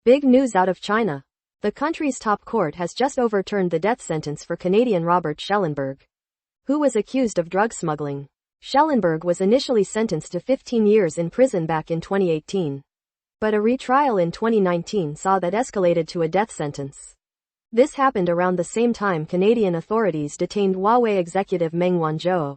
Big news out of China. The country's top court has just overturned the death sentence for Canadian Robert Schellenberg, who was accused of drug smuggling. Schellenberg was initially sentenced to 15 years in prison back in 2018. But a retrial in 2019 saw that escalated to a death sentence. This happened around the same time Canadian authorities detained Huawei executive Meng Wanzhou,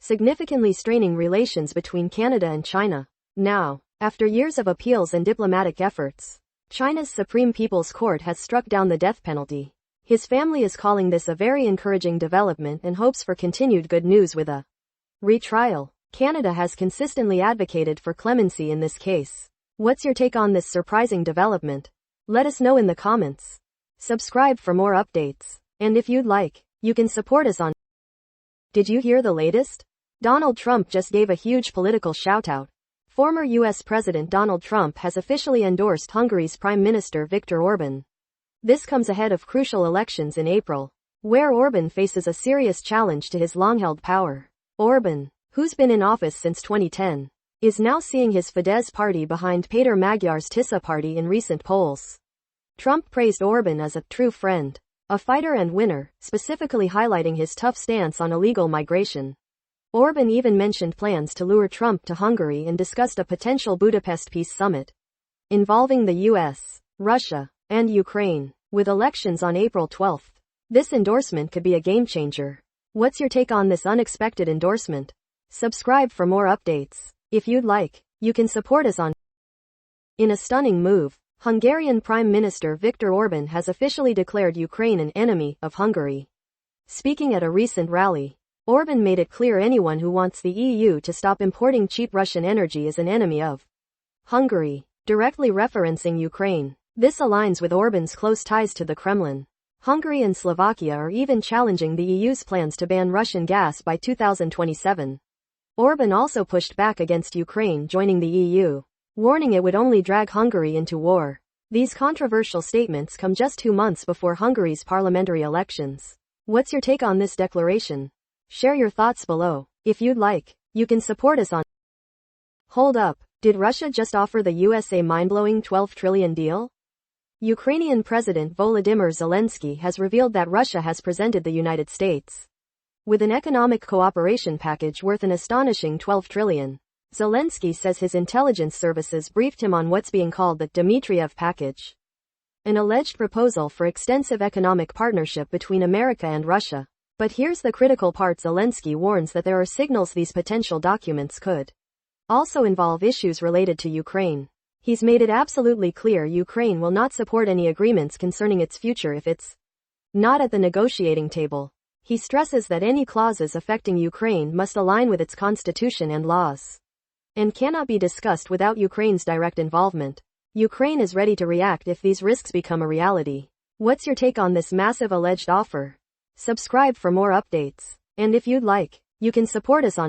significantly straining relations between Canada and China. Now, after years of appeals and diplomatic efforts, China's Supreme People's Court has struck down the death penalty. His family is calling this a very encouraging development and hopes for continued good news with a retrial. Canada has consistently advocated for clemency in this case. What's your take on this surprising development? Let us know in the comments. Subscribe for more updates. And if you'd like, you can support us on. Did you hear the latest? Donald Trump just gave a huge political shout-out. Former US President Donald Trump has officially endorsed Hungary's Prime Minister Viktor Orban. This comes ahead of crucial elections in April, where Orban faces a serious challenge to his long-held power. Orban, who's been in office since 2010, is now seeing his Fidesz party behind Péter Magyar's Tisza party in recent polls. Trump praised Orban as a true friend, a fighter and winner, specifically highlighting his tough stance on illegal migration. Orban even mentioned plans to lure Trump to Hungary and discussed a potential Budapest peace summit involving the US, Russia, and Ukraine, with elections on April 12. This endorsement could be a game-changer. What's your take on this unexpected endorsement? Subscribe for more updates. If you'd like, you can support us on. In a stunning move, Hungarian Prime Minister Viktor Orban has officially declared Ukraine an enemy of Hungary. Speaking at a recent rally, Orban made it clear anyone who wants the EU to stop importing cheap Russian energy is an enemy of Hungary, directly referencing Ukraine. This aligns with Orban's close ties to the Kremlin. Hungary and Slovakia are even challenging the EU's plans to ban Russian gas by 2027. Orban also pushed back against Ukraine joining the EU, warning it would only drag Hungary into war. These controversial statements come just 2 months before Hungary's parliamentary elections. What's your take on this declaration? Share your thoughts below. If you'd like, you can support us on. Hold up, did Russia just offer the US a mind-blowing $12 trillion deal? Ukrainian President Volodymyr Zelensky has revealed that Russia has presented the United States with an economic cooperation package worth an astonishing $12 trillion. Zelensky says his intelligence services briefed him on what's being called the Dmitriev package, an alleged proposal for extensive economic partnership between America and Russia. But here's the critical part: Zelensky warns that there are signals these potential documents could also involve issues related to Ukraine. He's made it absolutely clear Ukraine will not support any agreements concerning its future if it's not at the negotiating table. He stresses that any clauses affecting Ukraine must align with its constitution and laws, and cannot be discussed without Ukraine's direct involvement. Ukraine is ready to react if these risks become a reality. What's your take on this massive alleged offer? Subscribe for more updates. And if you'd like, you can support us on